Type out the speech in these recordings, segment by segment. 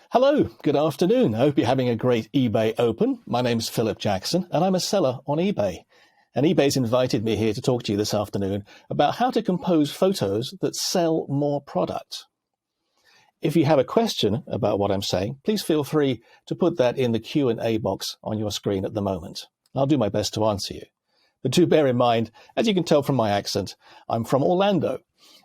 Hello, good afternoon. I hope you're having a great eBay Open. My name's Philip Jackson, and I'm a seller on eBay. And eBay's invited me here to talk to you this afternoon about how to compose photos that sell more product. If you have a question about what I'm saying, please feel free to put that in the Q&A box on your screen at the moment. I'll do my best to answer you. But do bear in mind, as you can tell from my accent, I'm from Orlando,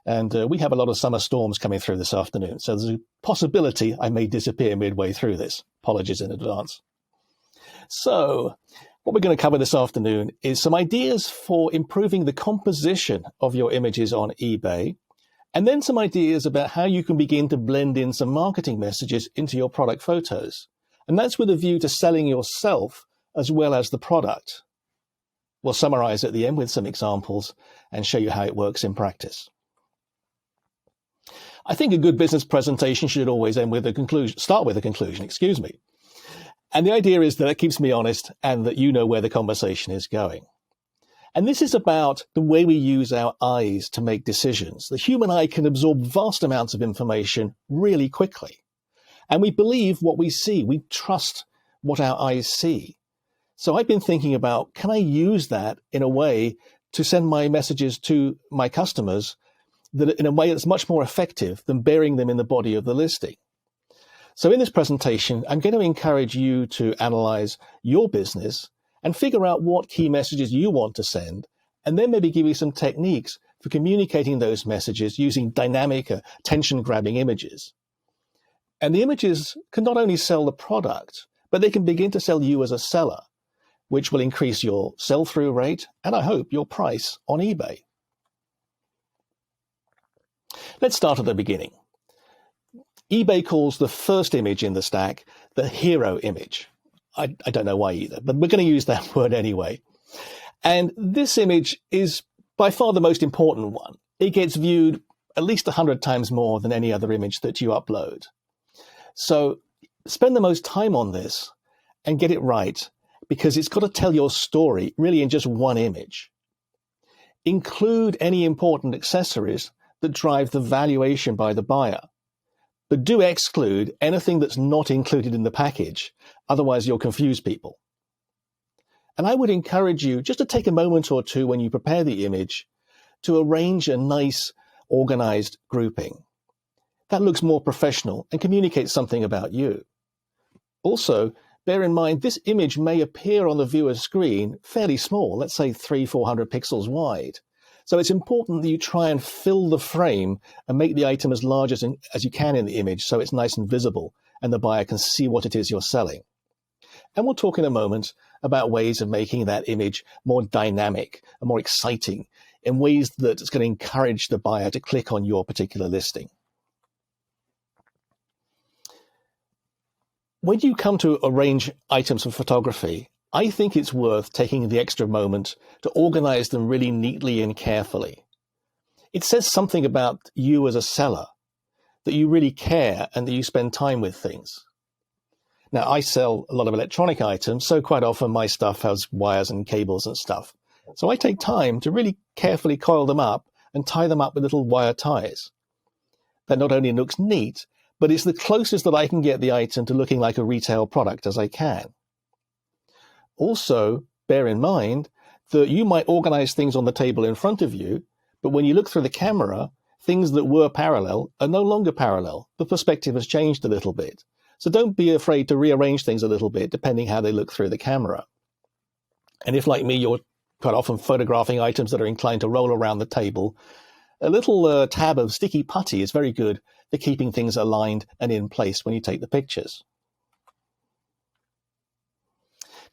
and we have a lot of summer storms coming through this afternoon, so there's a possibility I may disappear midway through this. Apologies in advance. So, what we're going to cover this afternoon is some ideas for improving the composition of your images on eBay, and then some ideas about how you can begin to blend in some marketing messages into your product photos. And that's with a view to selling yourself as well as the product. We'll summarize at the end with some examples and show you how it works in practice. I think a good business presentation should always end with a conclusion, start with a conclusion, And the idea is that it keeps me honest and that you know where the conversation is going. And this is about the way we use our eyes to make decisions. The human eye can absorb vast amounts of information really quickly. And we believe what we see. We trust what our eyes see. So I've been thinking about, can I use that in a way to send my messages to my customers that in a way that's much more effective than burying them in the body of the listing? So in this presentation, I'm going to encourage you to analyze your business and figure out what key messages you want to send, and then maybe give you some techniques for communicating those messages using dynamic, attention-grabbing images. And the images can not only sell the product, but they can begin to sell you as a seller, which will increase your sell-through rate and, I hope, your price on eBay. Let's start at the beginning. eBay calls the first image in the stack the hero image. I don't know why either, but we're going to use that word anyway. And this image is by far the most important one. It gets viewed at least 100 times more than any other image that you upload. So spend the most time on this and get it right, because it's got to tell your story really in just one image. Include any important accessories that drive the valuation by the buyer. But do exclude anything that's not included in the package, otherwise you'll confuse people. And I would encourage you just to take a moment or two when you prepare the image to arrange a nice, organized grouping. That looks more professional and communicates something about you. Also, bear in mind this image may appear on the viewer's screen fairly small, let's say 300-400 pixels wide. So it's important that you try and fill the frame and make the item as large as you can in the image so it's nice and visible and the buyer can see what it is you're selling. And we'll talk in a moment about ways of making that image more dynamic and more exciting in ways that it's going to encourage the buyer to click on your particular listing. When you come to arrange items for photography, I think it's worth taking the extra moment to organize them really neatly and carefully. It says something about you as a seller, that you really care and that you spend time with things. Now, I sell a lot of electronic items, so quite often my stuff has wires and cables and stuff. So I take time to really carefully coil them up and tie them up with little wire ties. That not only looks neat, but it's the closest that I can get the item to looking like a retail product as I can. Also, bear in mind that you might organize things on the table in front of you, but when you look through the camera, things that were parallel are no longer parallel. The perspective has changed a little bit. So don't be afraid to rearrange things a little bit depending how they look through the camera. And if, like me, you're quite often photographing items that are inclined to roll around the table, a little tab of sticky putty is very good for keeping things aligned and in place when you take the pictures.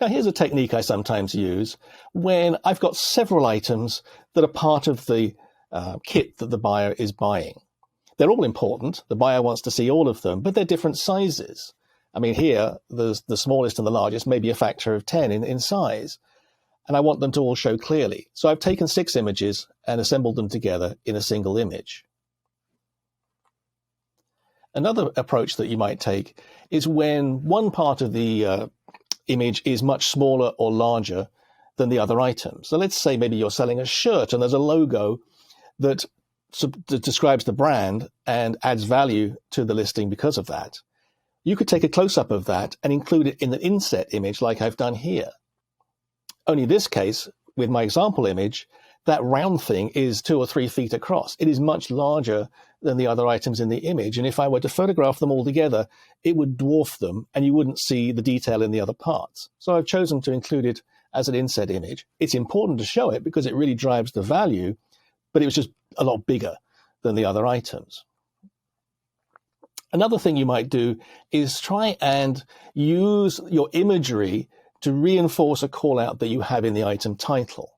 Now, here's a technique I sometimes use when I've got several items that are part of the kit that the buyer is buying. They're all important. The buyer wants to see all of them, but they're different sizes. I mean, here, the smallest and the largest may be a factor of 10 in size, and I want them to all show clearly. So I've taken 6 images and assembled them together in a single image. Another approach that you might take is when one part of the image is much smaller or larger than the other item. So let's say maybe you're selling a shirt and there's a logo that describes the brand and adds value to the listing because of that. you could take a close-up of that and include it in an inset image like I've done here. Only in this case, with my example image, that round thing is 2 or 3 feet across. It is much larger than the other items in the image. And if I were to photograph them all together, it would dwarf them and you wouldn't see the detail in the other parts. So I've chosen to include it as an inset image. It's important to show it because it really drives the value, but it was just a lot bigger than the other items. Another thing you might do is try and use your imagery to reinforce a call out that you have in the item title.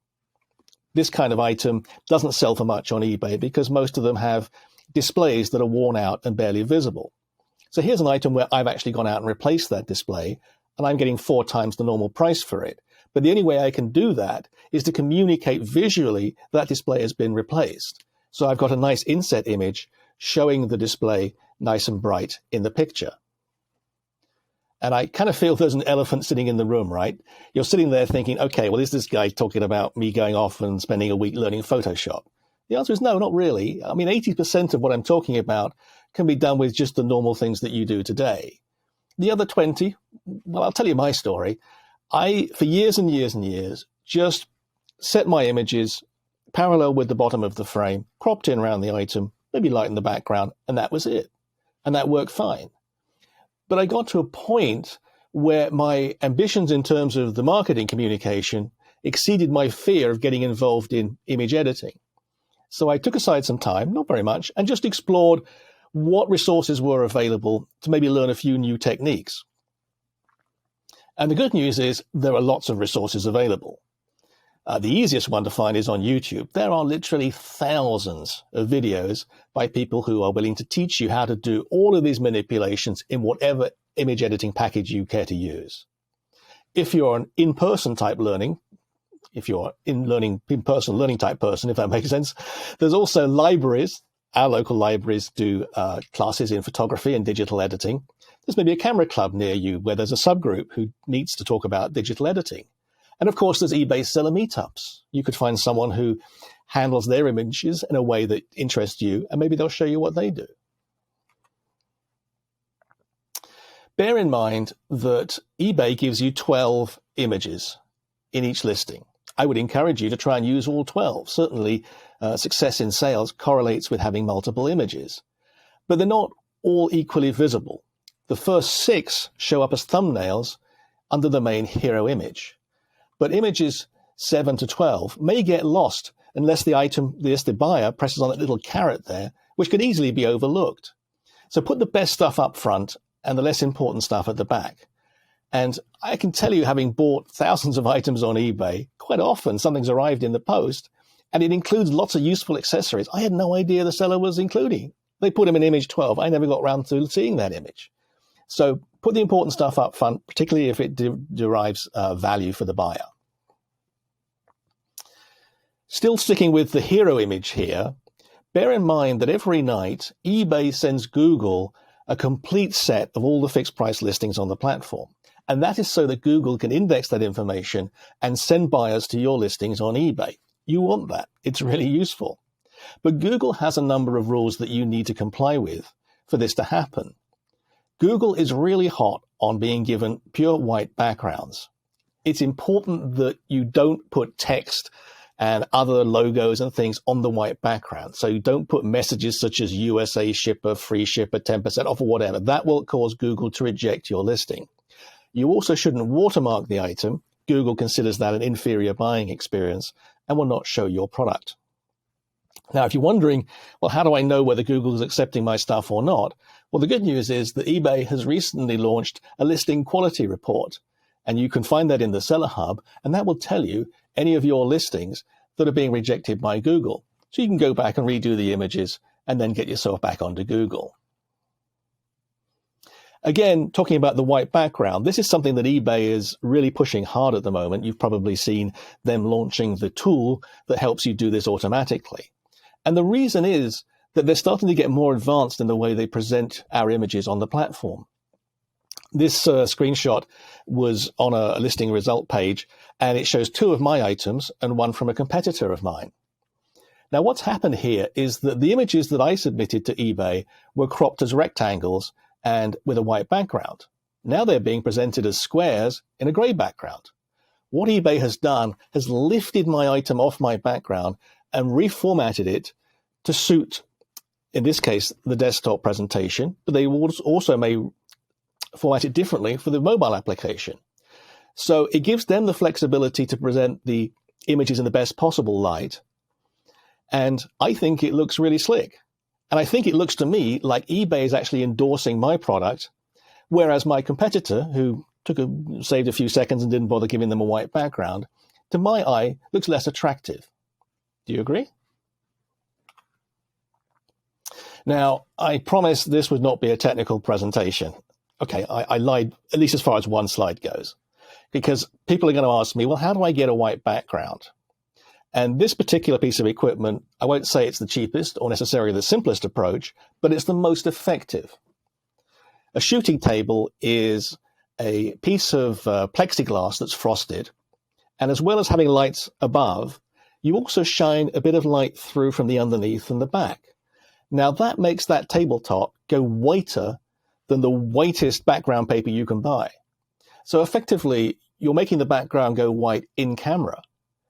This kind of item doesn't sell for much on eBay because most of them have displays that are worn out and barely visible. So here's an item where I've actually gone out and replaced that display, and I'm getting 4 times the normal price for it. But the only way I can do that is to communicate visually that display has been replaced. So I've got a nice inset image showing the display nice and bright in the picture. And I kind of feel there's an elephant sitting in the room, right? You're sitting there thinking, okay, well, is this guy talking about me going off and spending a week learning Photoshop? The answer is no, not really. I mean, 80% of what I'm talking about can be done with just the normal things that you do today. The other 20, well, I'll tell you my story. I, for years and years and years, just set my images parallel with the bottom of the frame, cropped in around the item, maybe lighten the background, and that was it. And that worked fine. But I got to a point where my ambitions in terms of the marketing communication exceeded my fear of getting involved in image editing. So I took aside some time, not very much, and just explored what resources were available to maybe learn a few new techniques. And the good news is there are lots of resources available. The easiest one to find is on YouTube. There are literally thousands of videos by people who are willing to teach you how to do all of these manipulations in whatever image editing package you care to use. If you're an in-person type learning, if you're in-person learning type person, if that makes sense, there's also libraries. Our local libraries do classes in photography and digital editing. There's maybe a camera club near you where there's a subgroup who needs to talk about digital editing. And of course, there's eBay seller meetups. You could find someone who handles their images in a way that interests you, and maybe they'll show you what they do. Bear in mind that eBay gives you 12 images in each listing. I would encourage you to try and use all 12. Certainly, success in sales correlates with having multiple images. But they're not all equally visible. The first 6 show up as thumbnails under the main hero image. But images 7 to 12 may get lost unless the buyer presses on that little caret there, which could easily be overlooked. So put the best stuff up front and the less important stuff at the back. And I can tell you, having bought thousands of items on eBay, quite often something's arrived in the post, and it includes lots of useful accessories I had no idea the seller was including. They put them in image 12. I never got around to seeing that image. So put the important stuff up front, particularly if it derives value for the buyer. Still sticking with the hero image here, bear in mind that every night eBay sends Google a complete set of all the fixed price listings on the platform. And that is so that Google can index that information and send buyers to your listings on eBay. You want that. It's really useful. But Google has a number of rules that you need to comply with for this to happen. Google is really hot on being given pure white backgrounds. It's important that you don't put text and other logos and things on the white background. So you don't put messages such as USA shipper, free shipper, 10% off or whatever. That will cause Google to reject your listing. You also shouldn't watermark the item. Google considers that an inferior buying experience and will not show your product. Now, if you're wondering, well, how do I know whether Google is accepting my stuff or not? Well, the good news is that eBay has recently launched a listing quality report, and you can find that in the Seller Hub, and that will tell you any of your listings that are being rejected by Google. So you can go back and redo the images and then get yourself back onto Google. Again, talking about the white background, this is something that eBay is really pushing hard at the moment. You've probably seen them launching the tool that helps you do this automatically. And the reason is that they're starting to get more advanced in the way they present our images on the platform. This screenshot was on a listing result page, and it shows 2 of my items and 1 from a competitor of mine. Now, what's happened here is that the images that I submitted to eBay were cropped as rectangles and with a white background. Now they're being presented as squares in a gray background. What eBay has done has lifted my item off my background and reformatted it to suit, in this case, the desktop presentation, but they also may format it differently for the mobile application. So it gives them the flexibility to present the images in the best possible light. And I think it looks really slick. And I think it looks to me like eBay is actually endorsing my product, whereas my competitor, who saved a few seconds and didn't bother giving them a white background, to my eye, looks less attractive. Do you agree? Now, I promise this would not be a technical presentation. Okay, I lied, at least as far as one slide goes, because people are going to ask me, well, how do I get a white background? And this particular piece of equipment, I won't say it's the cheapest or necessarily the simplest approach, but it's the most effective. A shooting table is a piece of plexiglass that's frosted, and as well as having lights above, you also shine a bit of light through from the underneath and the back. Now that makes that tabletop go whiter than the whitest background paper you can buy. So effectively, you're making the background go white in camera.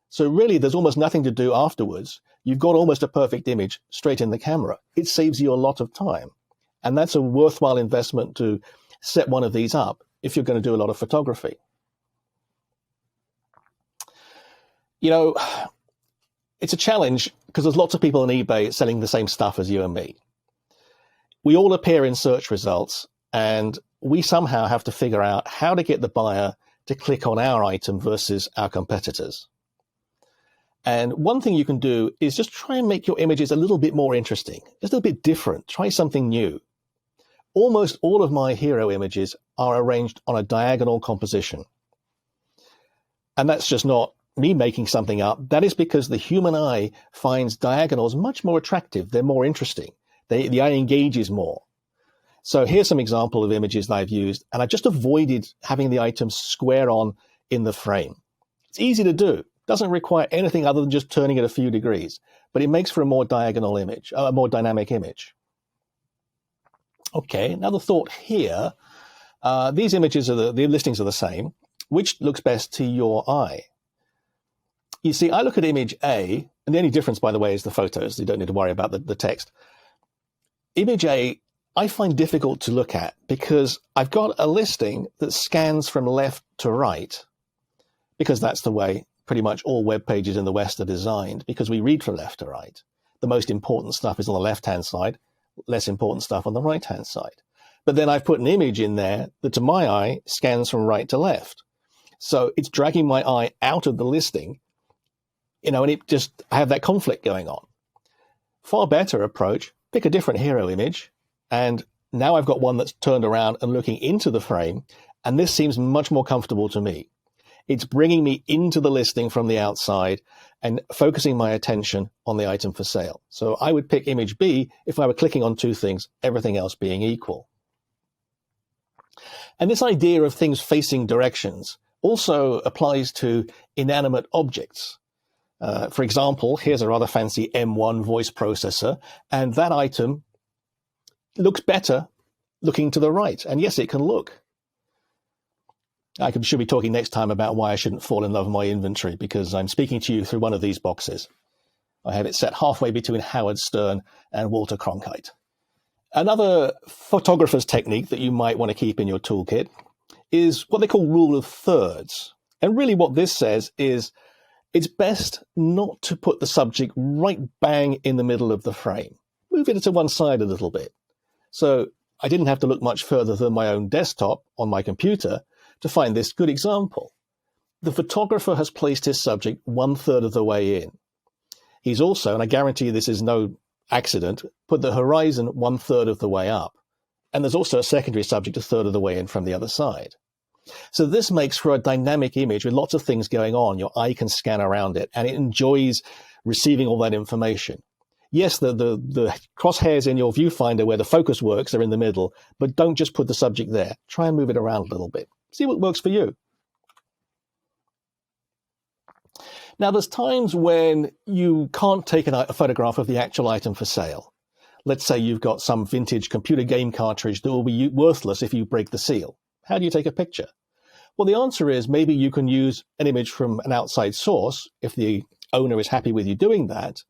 So really, there's almost nothing to do afterwards. You've got almost a perfect image straight in the camera. It saves you a lot of time. And that's a worthwhile investment to set one of these up if you're going to do a lot of photography. You know, it's a challenge because there's lots of people on eBay selling the same stuff as you and me. We all appear in search results, and we somehow have to figure out how to get the buyer to click on our item versus our competitors. And one thing you can do is just try and make your images a little bit more interesting, just a little bit different. Try something new. Almost all of my hero images are arranged on a diagonal composition. And that's just not me making something up. That is because the human eye finds diagonals much more attractive. They're more interesting. The eye engages more. So here's some example of images that I've used, and I've just avoided having the items square on in the frame. It's easy to do. Doesn't require anything other than just turning it a few degrees, but it makes for a more diagonal image, a more dynamic image. Okay, another thought here. These images the listings are the same. Which looks best to your eye? You see, I look at image A, and the only difference, by the way, is the photos. You don't need to worry about the text. Image A, I find difficult to look at because I've got a listing that scans from left to right, because that's the way pretty much all web pages in the West are designed, because we read from left to right. The most important stuff is on the left-hand side, less important stuff on the right-hand side. But then I've put an image in there that, to my eye, scans from right to left. So it's dragging my eye out of the listing, and I have that conflict going on. Far better approach, pick a different hero image, and now I've got one that's turned around and looking into the frame, and this seems much more comfortable to me. It's bringing me into the listing from the outside and focusing my attention on the item for sale. So I would pick image B if I were clicking on two things, everything else being equal. And this idea of things facing directions also applies to inanimate objects. For example, here's a rather fancy M1 voice processor, and that item looks better looking to the right. And yes, it can look. Should be talking next time about why I shouldn't fall in love with my inventory, because I'm speaking to you through one of these boxes. I have it set halfway between Howard Stern and Walter Cronkite. Another photographer's technique that you might want to keep in your toolkit is what they call rule of thirds. And really what this says is it's best not to put the subject right bang in the middle of the frame. Move it to one side a little bit. So I didn't have to look much further than my own desktop on my computer to find this good example. The photographer has placed his subject 1/3 of the way in. He's also, and I guarantee this is no accident, put the horizon 1/3 of the way up. And there's also a secondary subject 1/3 of the way in from the other side. So this makes for a dynamic image with lots of things going on. Your eye can scan around it, and it enjoys receiving all that information. Yes, the crosshairs in your viewfinder where the focus works are in the middle, but don't just put the subject there. Try and move it around a little bit. See what works for you. Now, there's times when you can't take a photograph of the actual item for sale. Let's say you've got some vintage computer game cartridge that will be worthless if you break the seal. How do you take a picture? Well, the answer is maybe you can use an image from an outside source if the owner is happy with you doing that.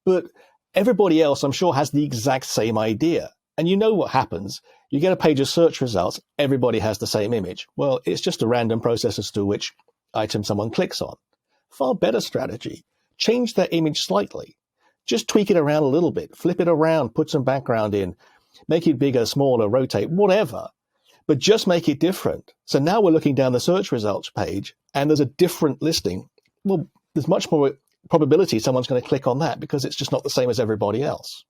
But everybody else, I'm sure, has the exact same idea. And you know what happens. You get a page of search results. Everybody has the same image. Well, it's just a random process as to which item someone clicks on. Far better strategy. Change that image slightly. Just tweak it around a little bit. Flip it around. Put some background in. Make it bigger, smaller, rotate, whatever. But just make it different. So now we're looking down the search results page and there's a different listing. Well, there's much more probability someone's going to click on that because it's just not the same as everybody else.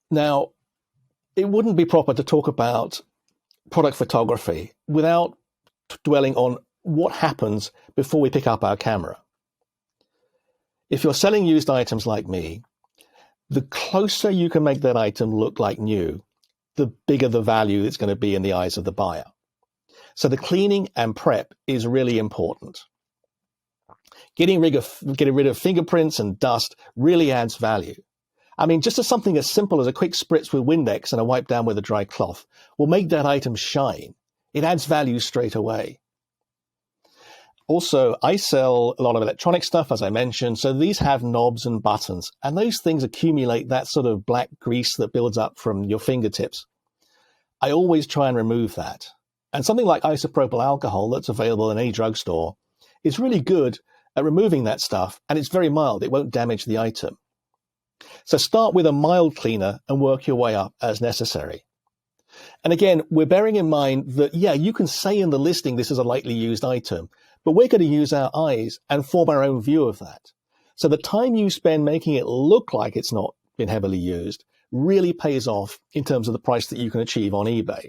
Now, it wouldn't be proper to talk about product photography without dwelling on what happens before we pick up our camera. If you're selling used items like me, the closer you can make that item look like new, the bigger the value it's going to be in the eyes of the buyer. So the cleaning and prep is really important. Getting rid of fingerprints and dust really adds value. I mean, just as something as simple as a quick spritz with Windex and a wipe down with a dry cloth will make that item shine. It adds value straight away. Also, I sell a lot of electronic stuff, as I mentioned, so these have knobs and buttons, and those things accumulate that sort of black grease that builds up from your fingertips. I always try and remove that. And something like isopropyl alcohol that's available in any drugstore is really good at removing that stuff, and it's very mild. It won't damage the item. So start with a mild cleaner and work your way up as necessary. And again, we're bearing in mind that, yeah, you can say in the listing this is a lightly used item, but we're going to use our eyes and form our own view of that. So the time you spend making it look like it's not been heavily used really pays off in terms of the price that you can achieve on eBay.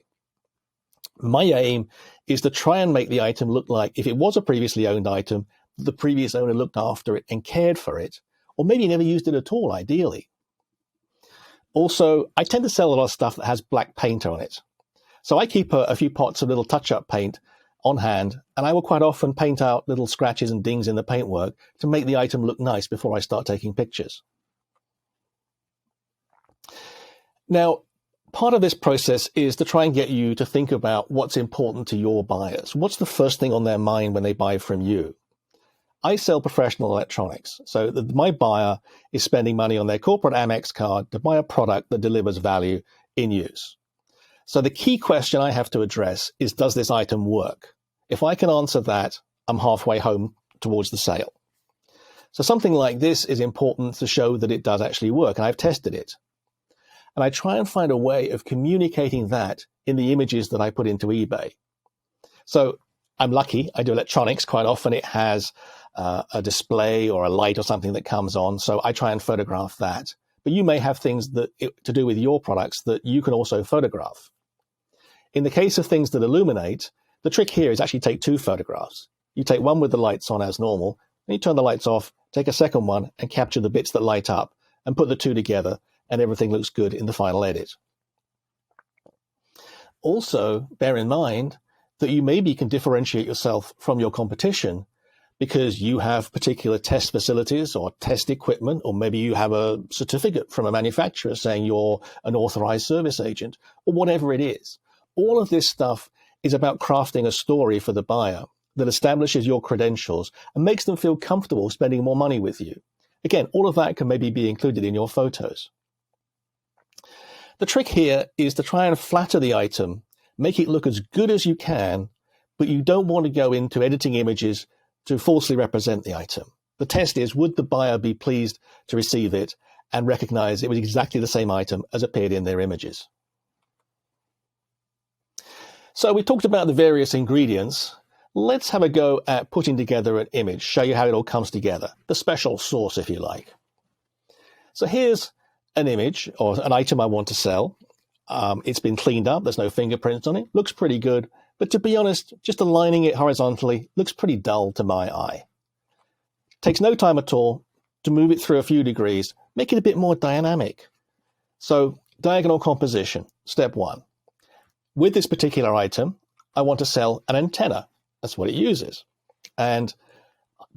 My aim is to try and make the item look like if it was a previously owned item, the previous owner looked after it and cared for it, or maybe never used it at all, ideally. Also, I tend to sell a lot of stuff that has black paint on it. So I keep a few pots of little touch-up paint on hand, and I will quite often paint out little scratches and dings in the paintwork to make the item look nice before I start taking pictures. Now, part of this process is to try and get you to think about what's important to your buyers. What's the first thing on their mind when they buy from you? I sell professional electronics, so my buyer is spending money on their corporate Amex card to buy a product that delivers value in use. So the key question I have to address is, does this item work? If I can answer that, I'm halfway home towards the sale. So something like this is important to show that it does actually work, and I've tested it. And I try and find a way of communicating that in the images that I put into eBay. So I'm lucky, I do electronics. Quite often it has a display or a light or something that comes on, so I try and photograph that. But you may have things to do with your products that you can also photograph. In the case of things that illuminate, the trick here is actually take two photographs. You take one with the lights on as normal, then you turn the lights off, take a second one and capture the bits that light up and put the two together, and everything looks good in the final edit. Also, bear in mind that you maybe can differentiate yourself from your competition because you have particular test facilities or test equipment, or maybe you have a certificate from a manufacturer saying you're an authorized service agent, or whatever it is. All of this stuff is about crafting a story for the buyer that establishes your credentials and makes them feel comfortable spending more money with you. Again, all of that can maybe be included in your photos. The trick here is to try and flatter the item, make it look as good as you can, but you don't want to go into editing images to falsely represent the item. The test is, would the buyer be pleased to receive it and recognize it was exactly the same item as appeared in their images? So we talked about the various ingredients. Let's have a go at putting together an image, show you how it all comes together, the special sauce, if you like. So here's an image or an item I want to sell. It's been cleaned up. There's no fingerprints on it. Looks pretty good. But to be honest, just aligning it horizontally looks pretty dull to my eye. Takes no time at all to move it through a few degrees, make it a bit more dynamic. So diagonal composition, step one. With this particular item, I want to sell an antenna. That's what it uses. And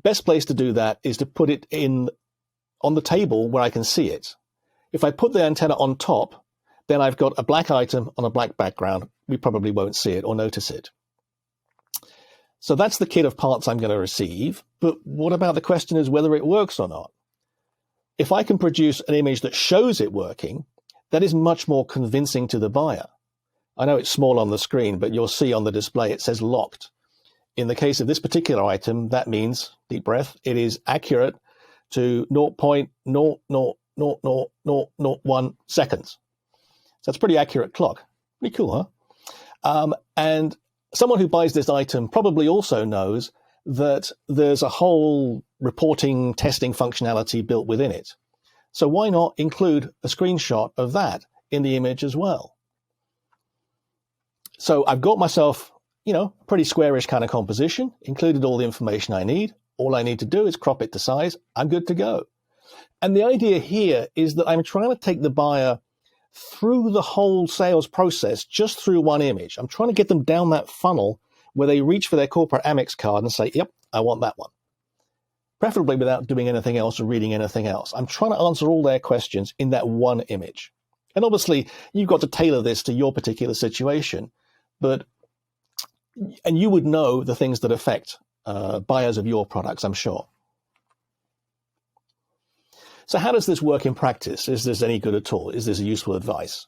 best place to do that is to put it in on the table where I can see it. If I put the antenna on top, then I've got a black item on a black background. We probably won't see it or notice it. So that's the kit of parts I'm going to receive. But what about the question is whether it works or not? If I can produce an image that shows it working, that is much more convincing to the buyer. I know it's small on the screen, but you'll see on the display it says locked. In the case of this particular item, that means, deep breath, it is accurate to 0.0000001 seconds. So that's a pretty accurate clock. Pretty cool, huh? And someone who buys this item probably also knows that there's a whole reporting, testing functionality built within it. So why not include a screenshot of that in the image as well? So I've got myself, pretty squarish kind of composition, included all the information I need. All I need to do is crop it to size. I'm good to go. And the idea here is that I'm trying to take the buyer through the whole sales process just through one image. I'm trying to get them down that funnel where they reach for their corporate Amex card and say, yep, I want that one. Preferably without doing anything else or reading anything else. I'm trying to answer all their questions in that one image. And obviously, you've got to tailor this to your particular situation. And you would know the things that affect buyers of your products, I'm sure. So how does this work in practice? Is this any good at all? Is this useful advice?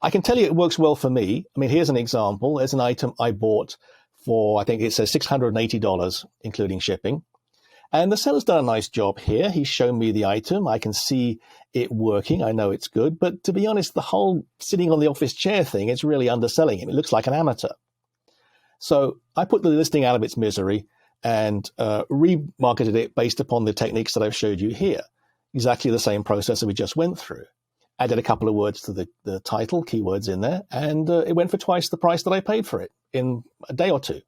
I can tell you it works well for me. I mean, here's an example. There's an item I bought for, I think it says $680, including shipping. And the seller's done a nice job here. He's shown me the item. I can see it working. I know it's good. But to be honest, the whole sitting on the office chair thing, it's really underselling him. It looks like an amateur. So I put the listing out of its misery and remarketed it based upon the techniques that I've showed you here. Exactly the same process that we just went through. Added a couple of words to the title, keywords in there, and it went for twice the price that I paid for it in a day or two.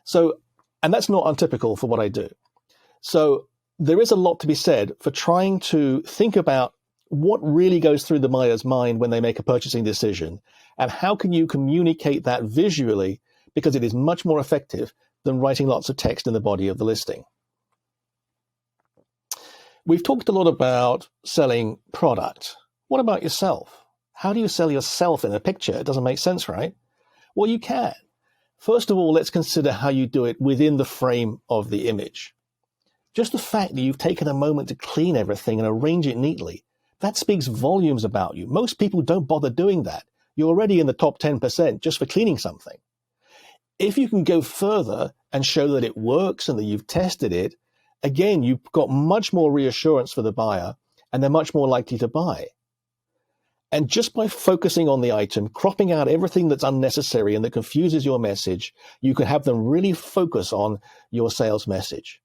So, and that's not untypical for what I do. So there is a lot to be said for trying to think about what really goes through the buyer's mind when they make a purchasing decision, and how can you communicate that visually, because it is much more effective than writing lots of text in the body of the listing. We've talked a lot about selling product. What about yourself? How do you sell yourself in a picture? It doesn't make sense, right? Well, you can. First of all, let's consider how you do it within the frame of the image. Just the fact that you've taken a moment to clean everything and arrange it neatly, that speaks volumes about you. Most people don't bother doing that. You're already in the top 10% just for cleaning something. If you can go further and show that it works and that you've tested it, again, you've got much more reassurance for the buyer and they're much more likely to buy. And just by focusing on the item, cropping out everything that's unnecessary and that confuses your message, you can have them really focus on your sales message.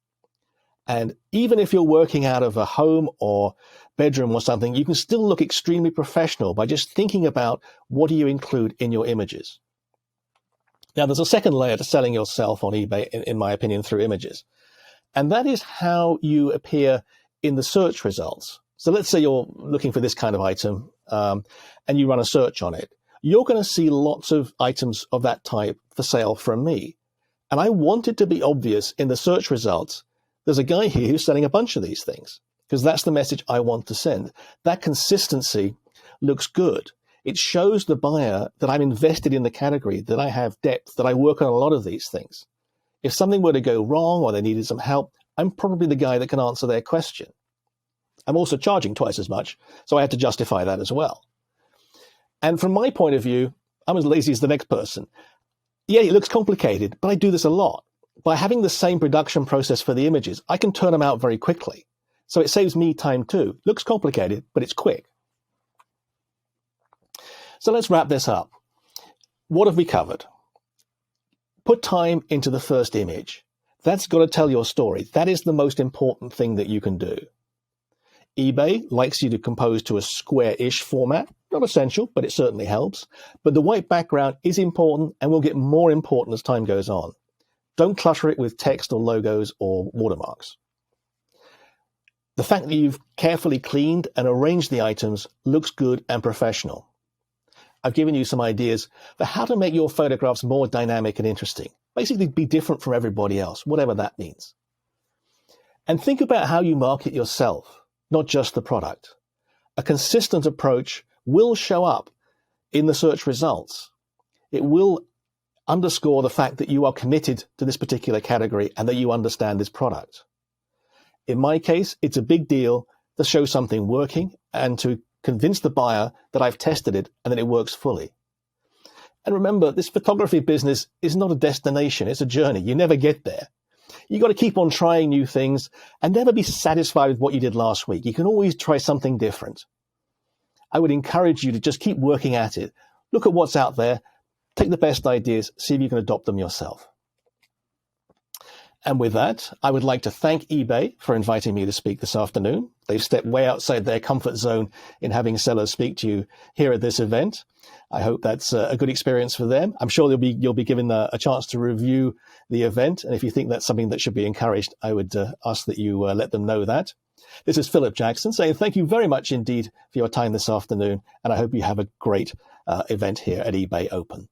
And even if you're working out of a home or bedroom or something, you can still look extremely professional by just thinking about what do you include in your images. Now, there's a second layer to selling yourself on eBay, in my opinion, through images. And that is how you appear in the search results. So let's say you're looking for this kind of item and you run a search on it. You're going to see lots of items of that type for sale from me. And I want it to be obvious in the search results. There's a guy here who's selling a bunch of these things because that's the message I want to send. That consistency looks good. It shows the buyer that I'm invested in the category, that I have depth, that I work on a lot of these things. If something were to go wrong or they needed some help, I'm probably the guy that can answer their question. I'm also charging twice as much, so I had to justify that as well. And from my point of view, I'm as lazy as the next person. Yeah, it looks complicated, but I do this a lot. By having the same production process for the images, I can turn them out very quickly. So it saves me time too. Looks complicated, but it's quick. So let's wrap this up. What have we covered? Put time into the first image. That's got to tell your story. That is the most important thing that you can do. eBay likes you to compose to a square-ish format. Not essential, but it certainly helps. But the white background is important and will get more important as time goes on. Don't clutter it with text or logos or watermarks. The fact that you've carefully cleaned and arranged the items looks good and professional. I've given you some ideas for how to make your photographs more dynamic and interesting. Basically, be different from everybody else, whatever that means. And think about how you market yourself. not just the product. A consistent approach will show up in the search results. It will underscore the fact that you are committed to this particular category and that you understand this product. In my case, it's a big deal to show something working and to convince the buyer that I've tested it and that it works fully. And remember, this photography business is not a destination, it's a journey. You never get there. You got to keep on trying new things and never be satisfied with what you did last week. You can always try something different. I would encourage you to just keep working at it. Look at what's out there, take the best ideas, see if you can adopt them yourself. And with that, I would like to thank eBay for inviting me to speak this afternoon. They've stepped way outside their comfort zone in having sellers speak to you here at this event. I hope that's a good experience for them. I'm sure you'll be given a chance to review the event. And if you think that's something that should be encouraged, I would ask that you let them know that. This is Philip Jackson saying thank you very much indeed for your time this afternoon. And I hope you have a great event here at eBay Open.